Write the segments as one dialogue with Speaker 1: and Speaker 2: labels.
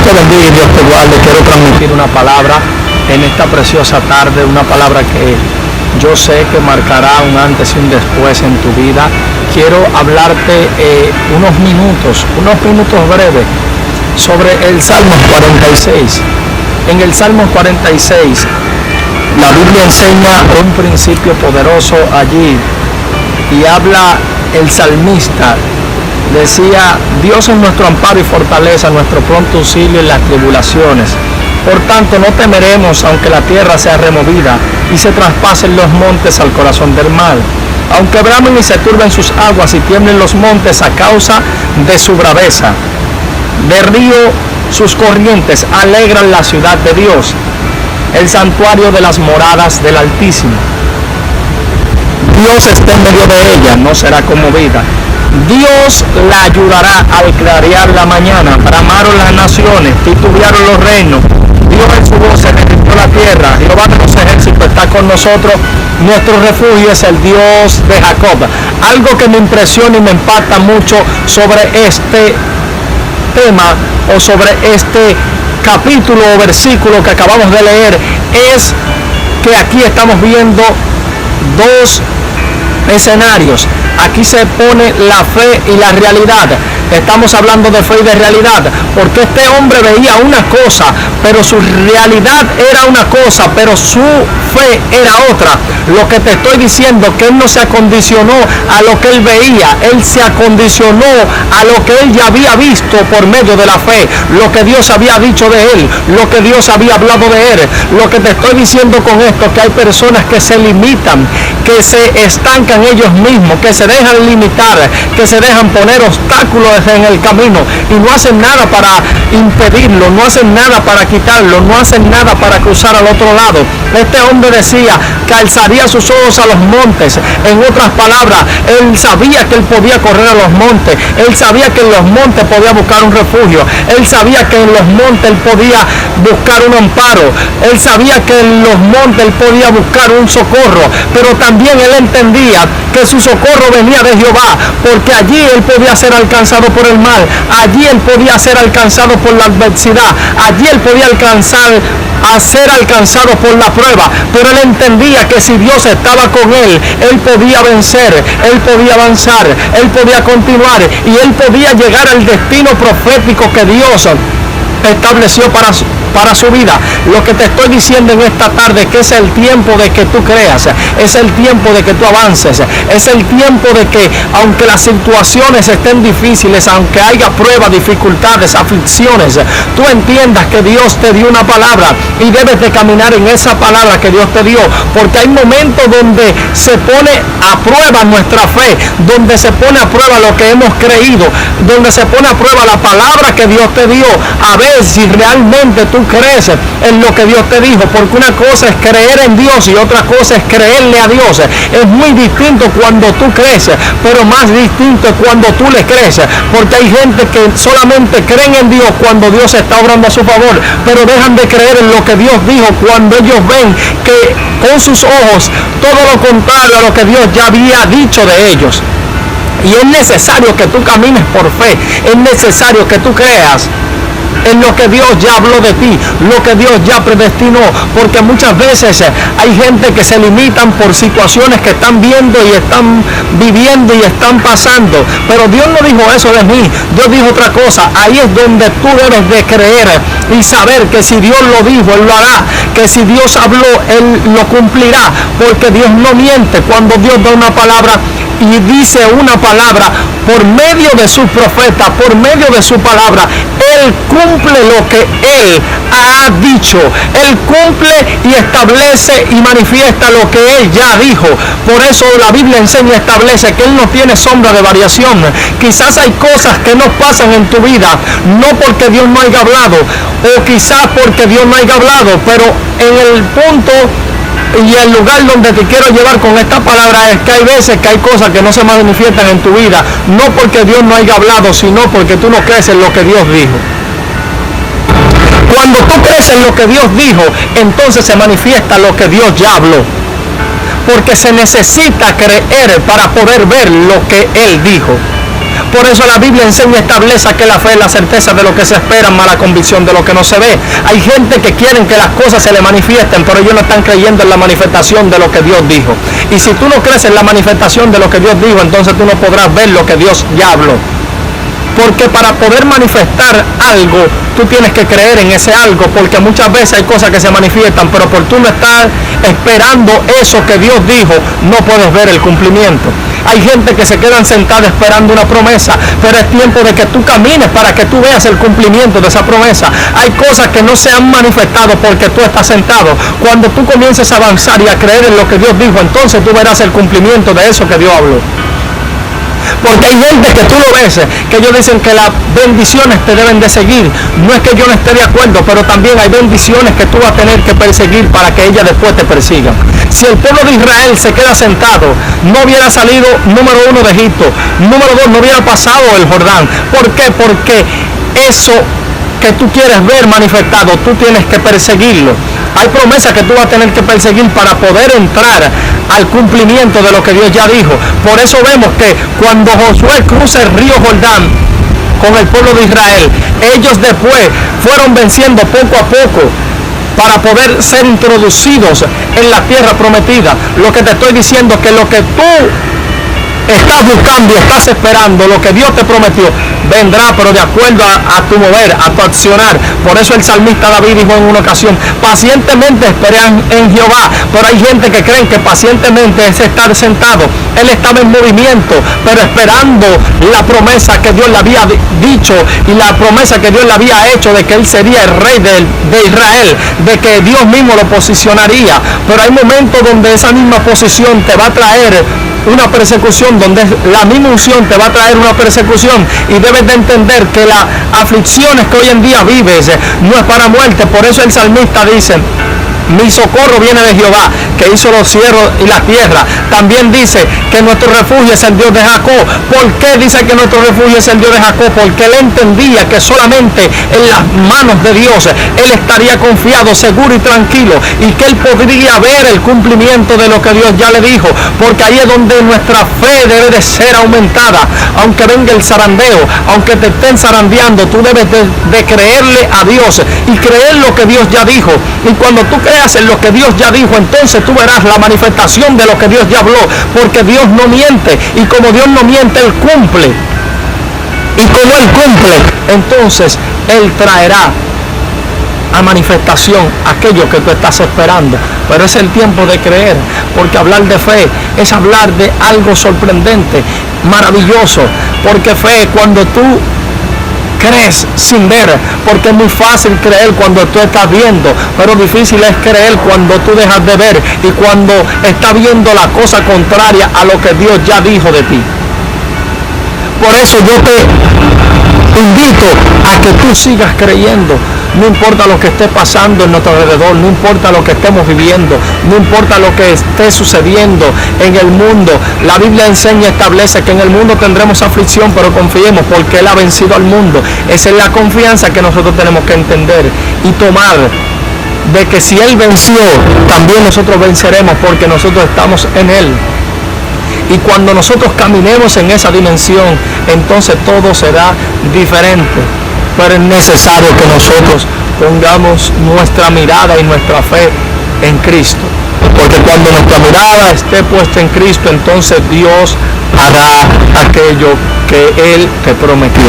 Speaker 1: te bendiga y Dios te guarde. Quiero transmitir una palabra en esta preciosa tarde, una palabra que yo sé que marcará un antes y un después en tu vida. Quiero hablarte unos minutos breves sobre el Salmo 46. En el Salmo 46, la Biblia enseña un principio poderoso allí y habla el salmista. Decía: Dios es nuestro amparo y fortaleza, nuestro pronto auxilio en las tribulaciones. Por tanto, no temeremos aunque la tierra sea removida y se traspasen los montes al corazón del mar. Aunque bramen y se turben sus aguas y tiemblen los montes a causa de su braveza. De río sus corrientes alegran la ciudad de Dios, el santuario de las moradas del Altísimo. Dios está en medio de ella, no será conmovida. Dios la ayudará al clarear la mañana. Bramaron las naciones, titubearon los reinos. Dios en su voz se registró la tierra. Jehová de los ejércitos está con nosotros. Nuestro refugio es el Dios de Jacob. Algo que me impresiona y me impacta mucho sobre este tema o sobre este capítulo o versículo que acabamos de leer es que aquí estamos viendo dos escenarios. Aquí se pone la fe y la realidad. Estamos hablando de fe y de realidad, porque este hombre veía una cosa, pero su realidad era una cosa, pero su fe era otra. Lo que te estoy diciendo, que él no se acondicionó a lo que él veía, él se acondicionó a lo que él ya había visto por medio de la fe, lo que Dios había dicho de él, lo que Dios había hablado de él. Lo que te estoy diciendo con esto, que hay personas que se limitan, que se estancan ellos mismos, que se dejan limitar, que se dejan poner obstáculos en el camino y no hacen nada para impedirlo, no hacen nada para quitarlo, no hacen nada para cruzar al otro lado. Este hombre decía que alzaría sus ojos a los montes. En otras palabras, él sabía que él podía correr a los montes, él sabía que en los montes podía buscar un refugio, él sabía que en los montes él podía buscar un amparo, él sabía que en los montes él podía buscar un socorro, pero también él entendía que su socorro venía de Jehová, porque allí él podía ser alcanzado por el mal, allí él podía ser alcanzado por la adversidad, allí él podía alcanzar a ser alcanzado por la prueba, pero él entendía que si Dios estaba con él, él podía vencer, él podía avanzar, él podía continuar y él podía llegar al destino profético que Dios estableció para su vida. Lo que te estoy diciendo en esta tarde, que es el tiempo de que tú creas, es el tiempo de que tú avances, es el tiempo de que aunque las situaciones estén difíciles, aunque haya pruebas, dificultades, aflicciones, tú entiendas que Dios te dio una palabra y debes de caminar en esa palabra que Dios te dio, porque hay momentos donde se pone a prueba nuestra fe, donde se pone a prueba lo que hemos creído, donde se pone a prueba la palabra que Dios te dio, a ver si realmente tú crees en lo que Dios te dijo, porque una cosa es creer en Dios y otra cosa es creerle a Dios. Es muy distinto cuando tú crees, pero más distinto es cuando tú le crees, porque hay gente que solamente creen en Dios cuando Dios está obrando a su favor, pero dejan de creer en lo que Dios dijo cuando ellos ven que con sus ojos todo lo contrario a lo que Dios ya había dicho de ellos. Y es necesario que tú camines por fe, es necesario que tú creas en lo que Dios ya habló de ti, lo que Dios ya predestinó, porque muchas veces hay gente que se limitan por situaciones que están viendo y están viviendo y están pasando, pero Dios no dijo eso de mí, Dios dijo otra cosa. Ahí es donde tú debes de creer y saber que si Dios lo dijo, Él lo hará, que si Dios habló, Él lo cumplirá, porque Dios no miente. Cuando Dios da una palabra y dice una palabra por medio de su profeta, por medio de su palabra, Él cumple lo que Él ha dicho, Él cumple y establece y manifiesta lo que Él ya dijo. Por eso la Biblia enseña y establece que Él no tiene sombra de variación. Quizás hay cosas que no pasan en tu vida, no porque Dios no haya hablado, o quizás porque Dios no haya hablado, pero en el punto y el lugar donde te quiero llevar con esta palabra es que hay veces que hay cosas que no se manifiestan en tu vida, no porque Dios no haya hablado, sino porque tú no crees en lo que Dios dijo. Cuando tú crees en lo que Dios dijo, entonces se manifiesta lo que Dios ya habló. Porque se necesita creer para poder ver lo que Él dijo. Por eso la Biblia enseña y establece que la fe es la certeza de lo que se espera, más la convicción de lo que no se ve. Hay gente que quieren que las cosas se le manifiesten, pero ellos no están creyendo en la manifestación de lo que Dios dijo. Y si tú no crees en la manifestación de lo que Dios dijo, entonces tú no podrás ver lo que Dios ya habló. Porque para poder manifestar algo, tú tienes que creer en ese algo, porque muchas veces hay cosas que se manifiestan, pero por tú no estar esperando eso que Dios dijo, no puedes ver el cumplimiento. Hay gente que se quedan sentada esperando una promesa, pero es tiempo de que tú camines para que tú veas el cumplimiento de esa promesa. Hay cosas que no se han manifestado porque tú estás sentado. Cuando tú comiences a avanzar y a creer en lo que Dios dijo, entonces tú verás el cumplimiento de eso que Dios habló. Porque hay gente que tú lo ves, que ellos dicen que las bendiciones te deben de seguir. No es que yo no esté de acuerdo, pero también hay bendiciones que tú vas a tener que perseguir para que ellas después te persigan. Si el pueblo de Israel se queda sentado, no hubiera salido, número 1, de Egipto. Número 2, no hubiera pasado el Jordán. ¿Por qué? Porque eso que tú quieres ver manifestado, tú tienes que perseguirlo. Hay promesas que tú vas a tener que perseguir para poder entrar al cumplimiento de lo que Dios ya dijo. Por eso vemos que cuando Josué cruza el río Jordán con el pueblo de Israel, ellos después fueron venciendo poco a poco para poder ser introducidos en la tierra prometida. Lo que te estoy diciendo es que lo que tú estás buscando y estás esperando, lo que Dios te prometió, vendrá, pero de acuerdo a tu mover, a tu accionar. Por eso el salmista David dijo en una ocasión: pacientemente esperan en Jehová. Pero hay gente que creen que pacientemente es estar sentado. Él estaba en movimiento, pero esperando la promesa que Dios le había dicho y la promesa que Dios le había hecho de que él sería el rey de Israel, de que Dios mismo lo posicionaría. Pero hay momentos donde esa misma posición te va a traer una persecución, donde la misma unción te va a traer una persecución, y debes de entender que las aflicciones que hoy en día vives no es para muerte. Por eso el salmista dice: mi socorro viene de Jehová, que hizo los cielos y la tierra. También dice que nuestro refugio es el Dios de Jacob. ¿Por qué dice que nuestro refugio es el Dios de Jacob? Porque él entendía que solamente en las manos de Dios él estaría confiado, seguro y tranquilo, y que él podría ver el cumplimiento de lo que Dios ya le dijo. Porque ahí es donde nuestra fe debe de ser aumentada. Aunque venga el zarandeo, aunque te estén zarandeando, tú debes de creerle a Dios y creer lo que Dios ya dijo. Y cuando tú creas en lo que Dios ya dijo, entonces tú verás la manifestación de lo que Dios ya habló, porque Dios no miente, y como Dios no miente, Él cumple. Y como Él cumple, entonces Él traerá a manifestación aquello que tú estás esperando. Pero es el tiempo de creer, porque hablar de fe es hablar de algo sorprendente, maravilloso, porque fe, cuando tú crees sin ver, porque es muy fácil creer cuando tú estás viendo, pero difícil es creer cuando tú dejas de ver y cuando estás viendo la cosa contraria a lo que Dios ya dijo de ti. Por eso yo te invito a que tú sigas creyendo. No importa lo que esté pasando en nuestro alrededor, no importa lo que estemos viviendo, no importa lo que esté sucediendo en el mundo. La Biblia enseña y establece que en el mundo tendremos aflicción, pero confiemos porque Él ha vencido al mundo. Esa es la confianza que nosotros tenemos que entender y tomar, de que si Él venció, también nosotros venceremos, porque nosotros estamos en Él. Y cuando nosotros caminemos en esa dimensión, entonces todo será diferente. Pero es necesario que nosotros pongamos nuestra mirada y nuestra fe en Cristo. Porque cuando nuestra mirada esté puesta en Cristo, entonces Dios hará aquello que Él te prometió.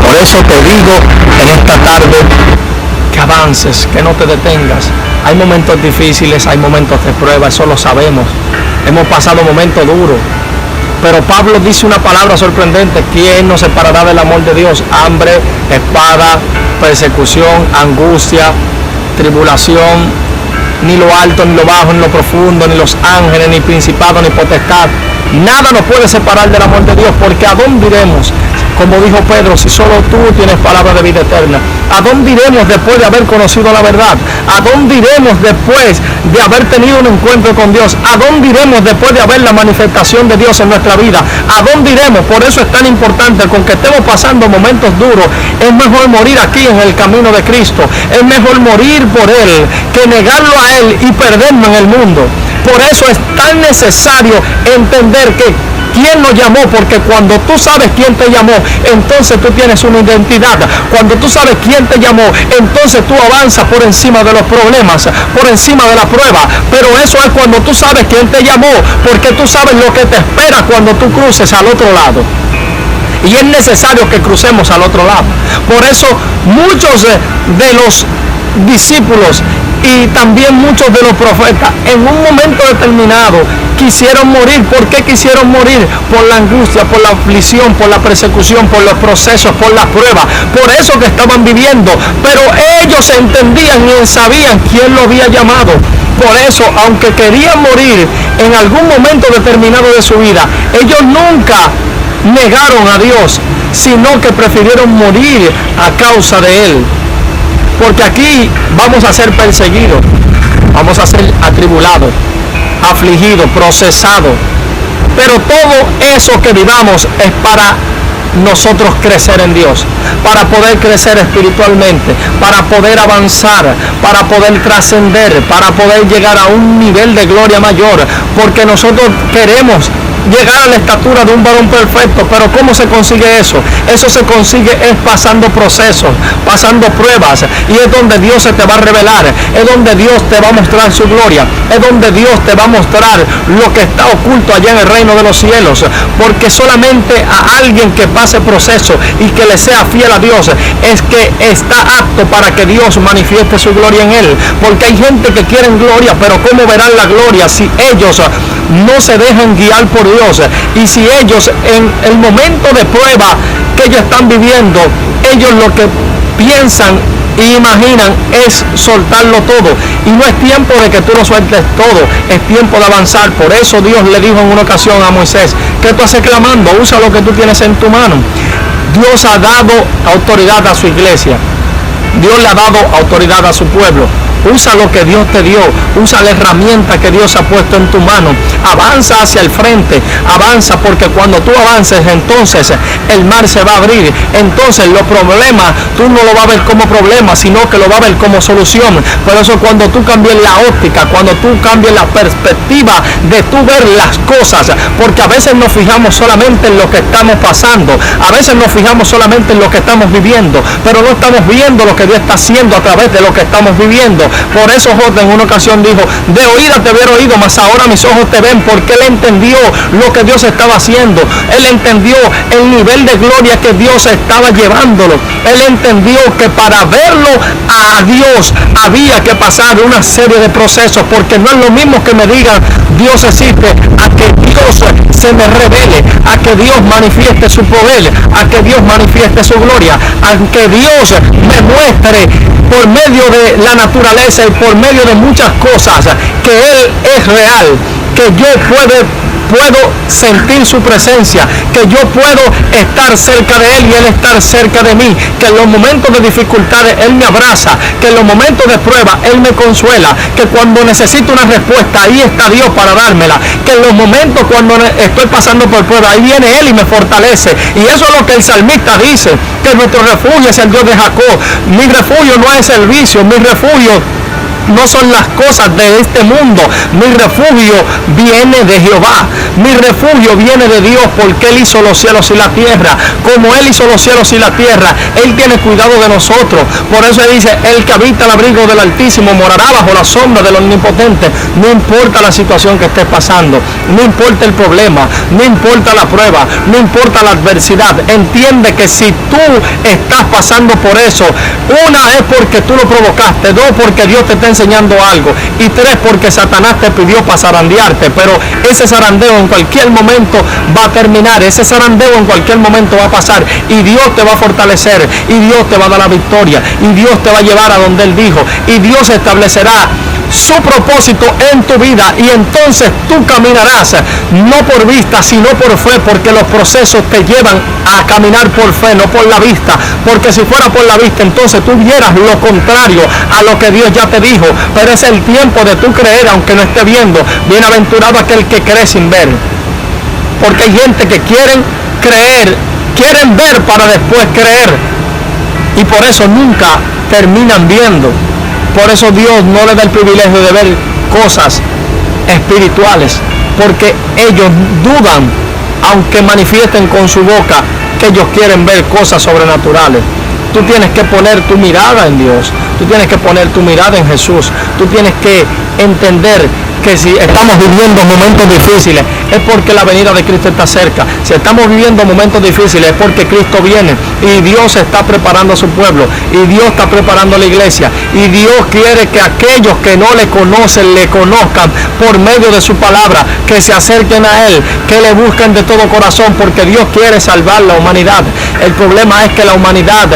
Speaker 1: Por eso te digo en esta tarde que avances, que no te detengas. Hay momentos difíciles, hay momentos de prueba, eso lo sabemos. Hemos pasado momentos duros. Pero Pablo dice una palabra sorprendente: ¿quién nos separará del amor de Dios? Hambre, espada, persecución, angustia, tribulación, ni lo alto, ni lo bajo, ni lo profundo, ni los ángeles, ni principado, ni potestad. Nada nos puede separar del amor de Dios, porque ¿a dónde iremos? Como dijo Pedro, si solo tú tienes palabra de vida eterna. ¿A dónde iremos después de haber conocido la verdad? ¿A dónde iremos después de haber tenido un encuentro con Dios? ¿A dónde iremos después de haber la manifestación de Dios en nuestra vida? ¿A dónde iremos? Por eso es tan importante, con que estemos pasando momentos duros, es mejor morir aquí en el camino de Cristo. Es mejor morir por Él que negarlo a Él y perdernos en el mundo. Por eso es tan necesario entender que ¿Quién nos llamó? Porque cuando tú sabes quién te llamó, entonces tú tienes una identidad. Cuando tú sabes quién te llamó, entonces tú avanzas por encima de los problemas, por encima de la prueba. Pero eso es cuando tú sabes quién te llamó, porque tú sabes lo que te espera cuando tú cruces al otro lado. Y es necesario que crucemos al otro lado. Por eso muchos de los discípulos y también muchos de los profetas en un momento determinado quisieron morir. ¿Por qué quisieron morir? Por la angustia, por la aflicción, por la persecución, por los procesos, por las pruebas, por eso que estaban viviendo. Pero ellos entendían y sabían quién lo había llamado. Por eso, aunque querían morir en algún momento determinado de su vida, ellos nunca negaron a Dios, sino que prefirieron morir a causa de Él. Porque aquí vamos a ser perseguidos, vamos a ser atribulados, afligidos, procesados. Pero todo eso que vivamos es para nosotros crecer en Dios, para poder crecer espiritualmente, para poder avanzar, para poder trascender, para poder llegar a un nivel de gloria mayor. Porque nosotros queremos llegar a la estatura de un varón perfecto. Pero ¿cómo se consigue eso? Eso se consigue es pasando procesos, pasando pruebas, y es donde Dios se te va a revelar, es donde Dios te va a mostrar su gloria, es donde Dios te va a mostrar lo que está oculto allá en el reino de los cielos. Porque solamente a alguien que pase proceso y que le sea fiel a Dios es que está apto para que Dios manifieste su gloria en él. Porque hay gente que quiere gloria, pero ¿cómo verán la gloria si ellos no se dejan guiar por Dios? Y si ellos en el momento de prueba que ellos están viviendo, ellos lo que piensan e imaginan es soltarlo todo. Y no es tiempo de que tú lo sueltes todo, es tiempo de avanzar. Por eso Dios le dijo en una ocasión a Moisés: ¿qué tú haces clamando? Usa lo que tú tienes en tu mano. Dios ha dado autoridad a su iglesia, Dios le ha dado autoridad a su pueblo. Usa lo que Dios te dio, usa la herramienta que Dios ha puesto en tu mano. Avanza hacia el frente, avanza, porque cuando tú avances, entonces el mar se va a abrir. Entonces los problemas, tú no lo vas a ver como problema, sino que lo vas a ver como solución. Por eso cuando tú cambies la óptica, cuando tú cambies la perspectiva de tú ver las cosas, porque a veces nos fijamos solamente en lo que estamos pasando, a veces nos fijamos solamente en lo que estamos viviendo, pero no estamos viendo lo que Dios está haciendo a través de lo que estamos viviendo. Por eso Job en una ocasión dijo: de oída te hubiera oído, mas ahora mis ojos te ven. Porque él entendió lo que Dios estaba haciendo, él entendió el nivel de gloria que Dios estaba llevándolo, él entendió que para verlo a Dios había que pasar una serie de procesos. Porque no es lo mismo que me digan Dios existe, a que Dios se me revele, a que Dios manifieste su poder, a que Dios manifieste su gloria, a que Dios me muestre por medio de la naturaleza y por medio de muchas cosas que Él es real, que yo puedo sentir su presencia, que yo puedo estar cerca de Él y Él estar cerca de mí, que en los momentos de dificultades Él me abraza, que en los momentos de prueba Él me consuela, que cuando necesito una respuesta ahí está Dios para dármela, que en los momentos cuando estoy pasando por prueba ahí viene Él y me fortalece. Y eso es lo que el salmista dice, que nuestro refugio es el Dios de Jacob. Mi refugio no es el vicio, mi refugio no son las cosas de este mundo. Mi refugio viene de Jehová, mi refugio viene de Dios, porque Él hizo los cielos y la tierra. Como Él hizo los cielos y la tierra, Él tiene cuidado de nosotros. Por eso dice: el que habita el abrigo del Altísimo morará bajo la sombra del Omnipotente. No importa la situación que estés pasando, no importa el problema, no importa la prueba, no importa la adversidad, entiende que si tú estás pasando por eso, una es porque tú lo provocaste, dos porque Dios te está enseñando algo, y tres porque Satanás te pidió para zarandearte. Pero ese zarandeo en cualquier momento va a terminar, ese zarandeo en cualquier momento va a pasar, y Dios te va a fortalecer, y Dios te va a dar la victoria, y Dios te va a llevar a donde Él dijo, y Dios establecerá su propósito en tu vida. Y entonces tú caminarás no por vista sino por fe, porque los procesos te llevan a caminar por fe, no por la vista. Porque si fuera por la vista, entonces tú vieras lo contrario a lo que Dios ya te dijo. Pero es el tiempo de tú creer aunque no esté viendo. Bienaventurado aquel que cree sin ver, porque hay gente que quieren creer, quieren ver para después creer, y por eso nunca terminan viendo. Por eso Dios no les da el privilegio de ver cosas espirituales, porque ellos dudan aunque manifiesten con su boca que ellos quieren ver cosas sobrenaturales. Tú tienes que poner tu mirada en Dios, tú tienes que poner tu mirada en Jesús, tú tienes que entender que si estamos viviendo momentos difíciles es porque la venida de Cristo está cerca. Si estamos viviendo momentos difíciles es porque Cristo viene y Dios está preparando a su pueblo y Dios está preparando a la iglesia y Dios quiere que aquellos que no le conocen le conozcan por medio de su palabra, que se acerquen a Él, que le busquen de todo corazón, porque Dios quiere salvar la humanidad. El problema es que la humanidad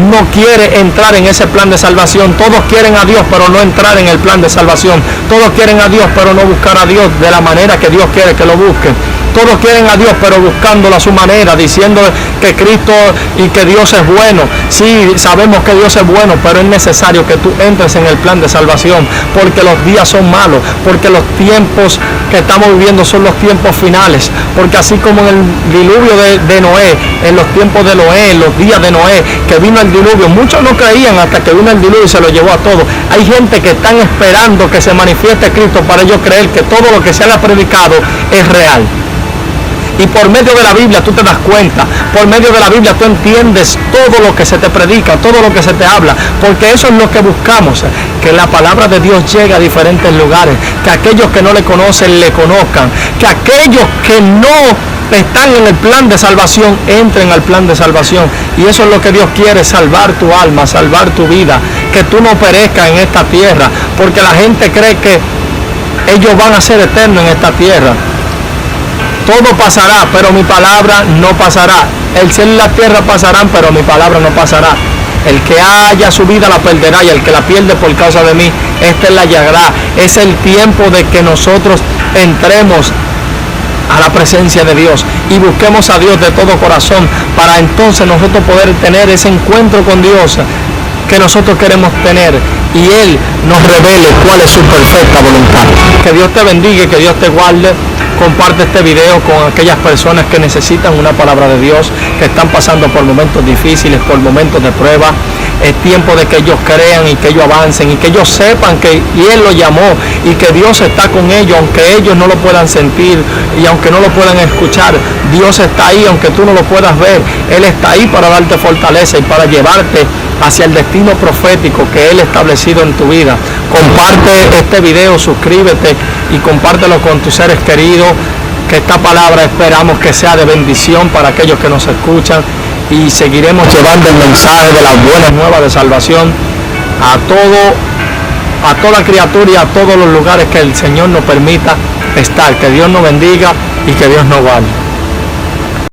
Speaker 1: no quiere entrar en ese plan de salvación. Todos quieren a Dios pero no entrar en el plan de salvación. Todos quieren a Dios pero no buscar a Dios de la manera que Dios quiere que lo busquen. Todos quieren a Dios pero buscándolo a su manera, diciendo que Cristo y que Dios es bueno. Sí, sabemos que Dios es bueno, pero es necesario que tú entres en el plan de salvación, porque los días son malos, porque los tiempos que estamos viviendo son los tiempos finales, porque así como en el diluvio de Noé, en los tiempos de Noé, en los días de Noé, que vino el diluvio, muchos no creían hasta que vino el diluvio y se lo llevó a todos. Hay gente que están esperando que se manifieste Cristo para ellos creer que todo lo que se haya predicado es real. Y por medio de la Biblia tú te das cuenta, por medio de la Biblia tú entiendes todo lo que se te predica, todo lo que se te habla, porque eso es lo que buscamos, que la palabra de Dios llegue a diferentes lugares, que aquellos que no le conocen le conozcan, que aquellos que no están en el plan de salvación entren al plan de salvación. Y eso es lo que Dios quiere, salvar tu alma, salvar tu vida, que tú no perezcas en esta tierra, porque la gente cree que ellos van a ser eternos en esta tierra. Todo pasará, pero mi palabra no pasará. El cielo y la tierra pasarán, pero mi palabra no pasará. El que haya su vida la perderá, y el que la pierde por causa de mí, este la hallará. Es el tiempo de que nosotros entremos a la presencia de Dios y busquemos a Dios de todo corazón, para entonces nosotros poder tener ese encuentro con Dios que nosotros queremos tener, y Él nos revele cuál es su perfecta voluntad. Que Dios te bendiga y que Dios te guarde. Comparte este video con aquellas personas que necesitan una palabra de Dios, que están pasando por momentos difíciles, por momentos de prueba. Es tiempo de que ellos crean y que ellos avancen y que ellos sepan que Él los llamó y que Dios está con ellos, aunque ellos no lo puedan sentir y aunque no lo puedan escuchar. Dios está ahí, aunque tú no lo puedas ver. Él está ahí para darte fortaleza y para llevarte hacia el destino profético que Él ha establecido en tu vida. Comparte este video, suscríbete y compártelo con tus seres queridos, que esta palabra esperamos que sea de bendición para aquellos que nos escuchan, y seguiremos llevando el mensaje de las buenas nuevas de salvación a toda criatura y a todos los lugares que el Señor nos permita estar. Que Dios nos bendiga y que Dios nos guarde.